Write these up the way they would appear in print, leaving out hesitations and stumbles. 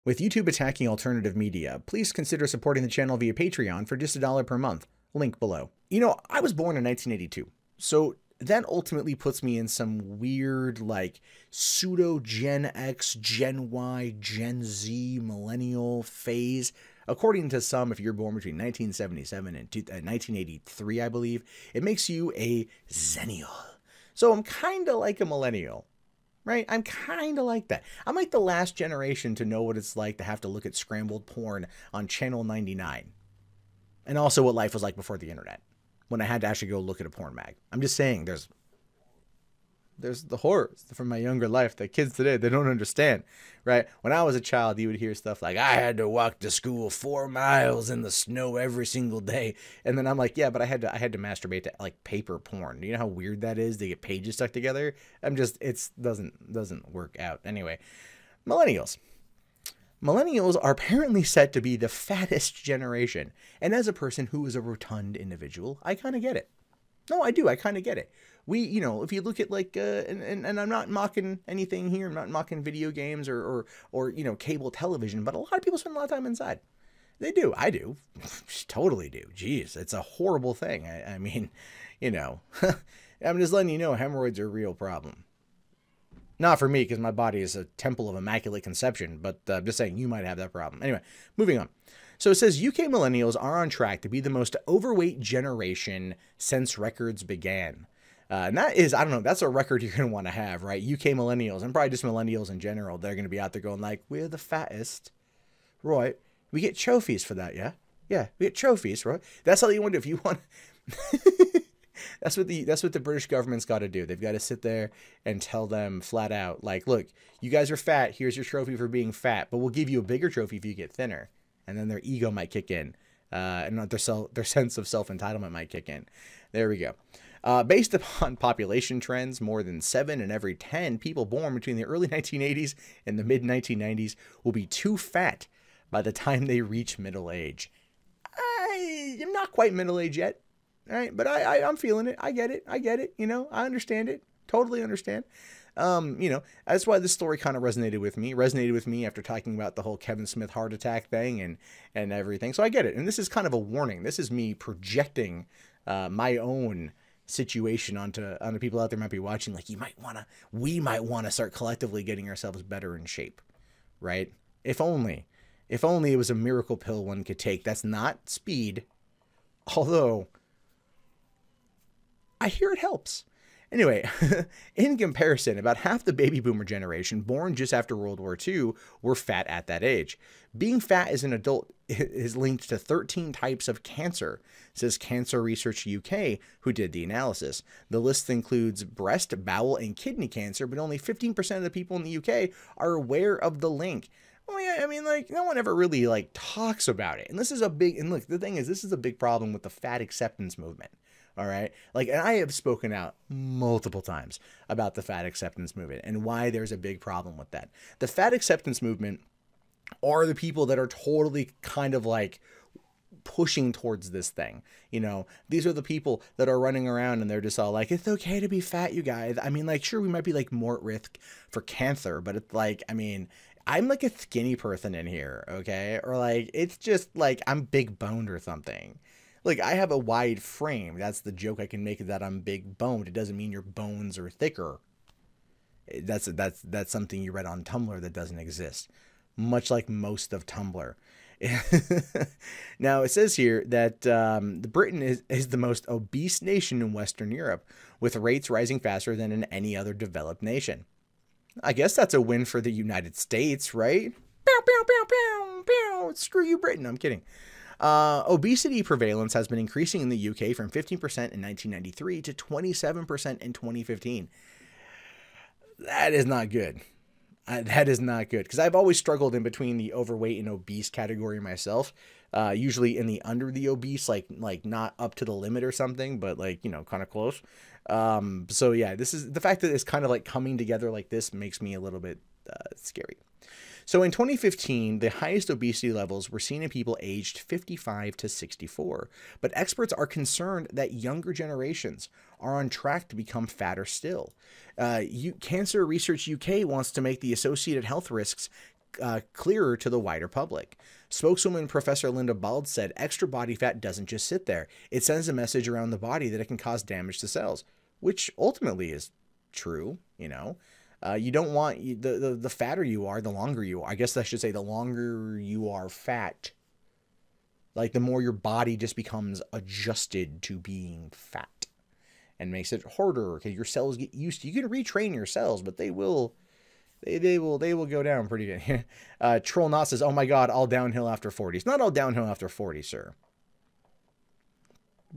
With YouTube attacking alternative media, please consider supporting the channel via Patreon for just $1 per month. Link below. You know, I was born in 1982, so that ultimately puts me in some weird, like, pseudo Gen X, Gen Y, Gen Z, millennial phase. According to some, if you're born between 1977 and 1983, I believe, it makes you a Zennial. So I'm kind of like a millennial. Right? I'm kind of like that. I'm like the last generation to know what it's like to have to look at scrambled porn on Channel 99. And also what life was like before the internet, when I had to actually go look at a porn mag. I'm just saying, there's the horrors from my younger life that kids today, they don't understand, right? When I was a child, you would hear stuff like, I had to walk to school 4 miles in the snow every single day. And then I'm like, yeah, but I had to masturbate to like paper porn. Do you know how weird that is? They get pages stuck together. It doesn't work out. Anyway, millennials. Millennials are apparently set to be the fattest generation. And as a person who is a rotund individual, I kind of get it. No, I do. I kind of get it. If you look at like, and I'm not mocking anything here. I'm not mocking video games or cable television, but a lot of people spend a lot of time inside. They do. I do. Totally do. Jeez, it's a horrible thing. I mean, I'm just letting you know hemorrhoids are a real problem. Not for me, because my body is a temple of immaculate conception, but I'm just saying you might have that problem. Anyway, moving on. So it says UK millennials are on track to be the most overweight generation since records began. And that is, I don't know, that's a record you're going to want to have, right? UK millennials, and probably just millennials in general, they're going to be out there going like, we're the fattest, right? We get trophies for that, yeah? Yeah, we get trophies, right? That's all you want to do. If you want... That's what the British government's got to do. They've got to sit there and tell them flat out, like, look, you guys are fat. Here's your trophy for being fat, but we'll give you a bigger trophy if you get thinner. And then their ego might kick in, and their sense of self-entitlement might kick in. There we go. Based upon population trends, more than 7 in every 10 people born between the early 1980s and the mid 1990s will be too fat by the time they reach middle age. I am not quite middle age yet. All right, but I'm feeling it. I get it. I understand it. Totally understand. That's why this story kind of resonated with me after talking about the whole Kevin Smith heart attack thing and everything. So I get it. And this is kind of a warning. This is me projecting my own situation onto people out there might be watching. Like, we might want to start collectively getting ourselves better in shape, right? If only it was a miracle pill one could take. That's not speed, although I hear it helps. Anyway, in comparison, about half the baby boomer generation born just after World War II were fat at that age. Being fat as an adult is linked to 13 types of cancer, says Cancer Research UK, who did the analysis. The list includes breast, bowel, and kidney cancer, but only 15% of the people in the UK are aware of the link. Well, yeah, I mean, like, no one ever really, like, talks about it. And this is look, the thing is, this is a big problem with the fat acceptance movement. All right. Like, and I have spoken out multiple times about the fat acceptance movement and why there's a big problem with that. The fat acceptance movement are the people that are totally kind of like pushing towards this thing. These are the people that are running around and they're just all like, it's okay to be fat, you guys. I mean, like, sure, we might be like more at risk for cancer, but it's like, I mean, I'm like a skinny person in here. Okay. Or like, it's just like I'm big boned or something. Like, I have a wide frame. That's the joke I can make, that I'm big boned. It doesn't mean your bones are thicker. That's something you read on Tumblr that doesn't exist. Much like most of Tumblr. Now, it says here that Britain is the most obese nation in Western Europe, with rates rising faster than in any other developed nation. I guess that's a win for the United States, right? Pew, pew, pew, pew, pew. Screw you, Britain. I'm kidding. Obesity prevalence has been increasing in the UK from 15% in 1993 to 27% in 2015. That is not good. That is not good, because I've always struggled in between the overweight and obese category myself. Usually in the under the obese, like not up to the limit or something, but like, kind of close. So yeah, this is the fact that it's kind of like coming together like this makes me a little bit scary. So in 2015, the highest obesity levels were seen in people aged 55 to 64, but experts are concerned that younger generations are on track to become fatter still. Cancer Research UK wants to make the associated health risks clearer to the wider public. Spokeswoman Professor Linda Bald said extra body fat doesn't just sit there. It sends a message around the body that it can cause damage to cells, which ultimately is true, you know. You don't want the fatter you are, the longer you are. I guess I should say the longer you are fat, like the more your body just becomes adjusted to being fat and makes it harder because your cells get used to. You can retrain your cells, but they will go down pretty good. Troll Not says, "Oh my God, all downhill after 40." It's not all downhill after 40, sir.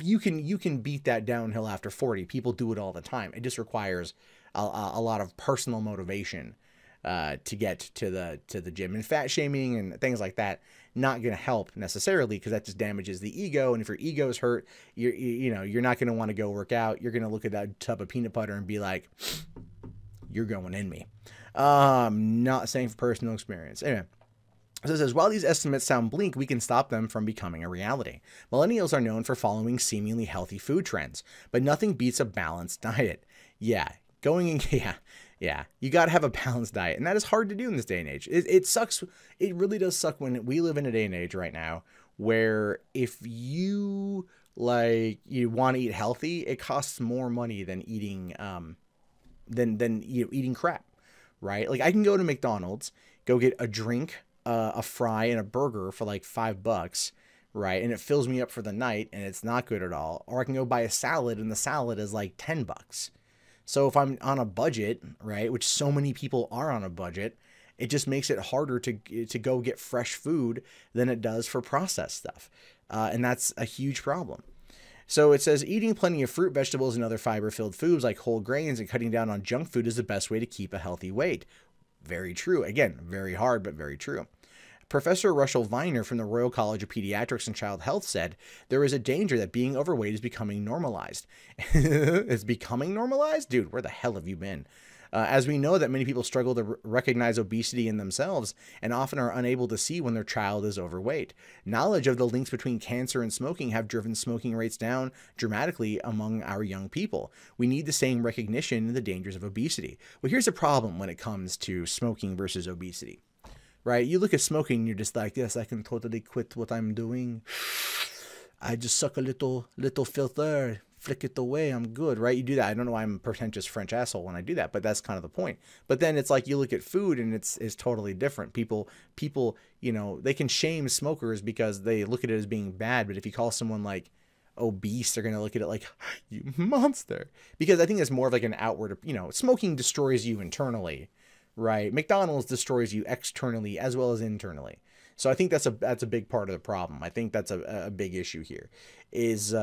You can beat that downhill after 40. People do it all the time. It just requires a lot of personal motivation to get to the gym. And fat shaming and things like that not going to help necessarily, because that just damages the ego. And if your ego is hurt, you're not going to want to go work out. You're going to look at that tub of peanut butter and be like, "You're going in me." Not saying for personal experience. Anyway. So it says, while these estimates sound bleak, we can stop them from becoming a reality. Millennials are known for following seemingly healthy food trends, but nothing beats a balanced diet. Yeah, you got to have a balanced diet, and that is hard to do in this day and age. It sucks. It really does suck when we live in a day and age right now where if you want to eat healthy, it costs more money than eating eating crap, right? Like I can go to McDonald's, go get a drink, a fry and a burger for like $5, right? And it fills me up for the night and it's not good at all. Or I can go buy a salad and the salad is like $10. So if I'm on a budget, right, which so many people are on a budget, it just makes it harder to go get fresh food than it does for processed stuff. And that's a huge problem. So it says eating plenty of fruit, vegetables, and other fiber-filled foods like whole grains and cutting down on junk food is the best way to keep a healthy weight. Very true. Again, very hard, but very true. Professor Russell Viner from the Royal College of Pediatrics and Child Health said, there is a danger that being overweight is becoming normalized. It's becoming normalized? Dude, where the hell have you been? As we know that many people struggle to recognize obesity in themselves and often are unable to see when their child is overweight. Knowledge of the links between cancer and smoking have driven smoking rates down dramatically among our young people. We need the same recognition in the dangers of obesity. Well, here's a problem when it comes to smoking versus obesity, right? You look at smoking and you're just like, yes, I can totally quit what I'm doing. I just suck a little filter, flick it away, I'm good, right? You do that. I don't know why I'm a pretentious French asshole when I do that, but that's kind of the point. But then it's like you look at food and it's totally different. People, they can shame smokers because they look at it as being bad, but if you call someone like obese, they're going to look at it like, you monster. Because I think it's more of like an outward, smoking destroys you internally, right? McDonald's destroys you externally as well as internally. So I think that's a big part of the problem. I think that's a big issue here is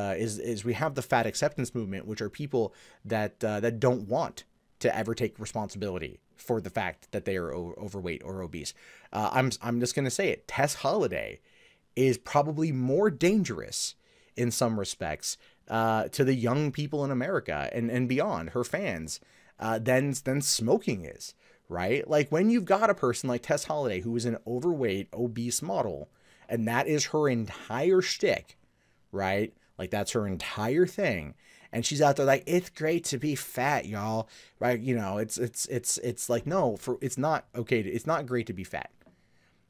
we have the fat acceptance movement, which are people that don't want to ever take responsibility for the fact that they are overweight or obese. I'm just going to say it. Tess Holliday is probably more dangerous in some respects to the young people in America and beyond, her fans, than smoking is. Right? Like when you've got a person like Tess Holliday, who is an overweight, obese model, and that is her entire shtick, right? Like that's her entire thing. And she's out there like, it's great to be fat, y'all. Right? It's like, no, it's not okay. It's not great to be fat.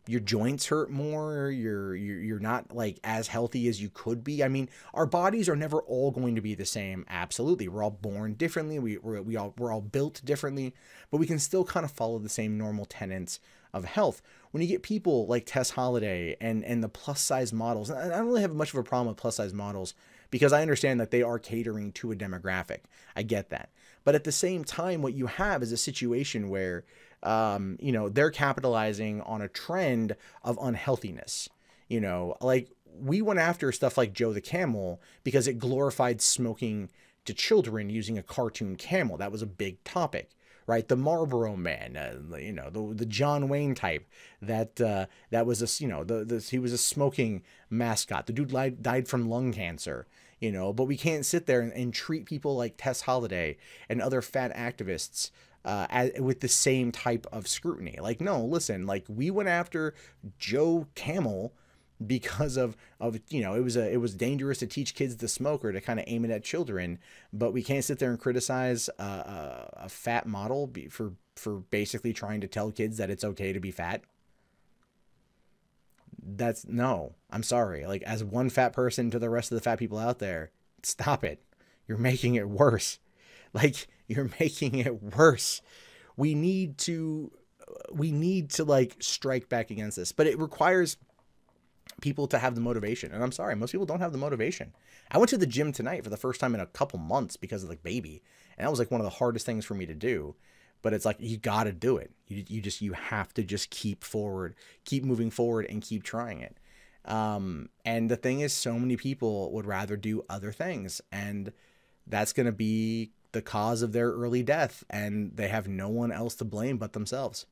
Your joints hurt more. You're not like as healthy as you could be. I mean, our bodies are never all going to be the same. Absolutely. We're all born differently. We're all built differently, but we can still kind of follow the same normal tenets of health. When you get people like Tess Holliday and the plus size models, and I don't really have much of a problem with plus size models because I understand that they are catering to a demographic. I get that. But at the same time, what you have is a situation where they're capitalizing on a trend of unhealthiness. Like we went after stuff like Joe the Camel because it glorified smoking to children using a cartoon camel. That was a big topic, right? The Marlboro Man, the John Wayne type that was he was a smoking mascot. The dude died from lung cancer. But we can't sit there and treat people like Tess Holliday and other fat activists with the same type of scrutiny. Like, no, listen, like we went after Joe Camel because of it was dangerous to teach kids to smoke or to kind of aim it at children, but we can't sit there and criticize a fat model for basically trying to tell kids that it's okay to be fat. That's no, I'm sorry. Like, as one fat person to the rest of the fat people out there, stop it. You're making it worse. Like, you're making it worse. We need to, like strike back against this, but it requires people to have the motivation. And I'm sorry, most people don't have the motivation. I went to the gym tonight for the first time in a couple months because of like baby. And that was like one of the hardest things for me to do. But it's like, you got to do it. You have to just keep moving forward and keep trying it. And the thing is, so many people would rather do other things, and that's going to be the cause of their early death. And they have no one else to blame but themselves.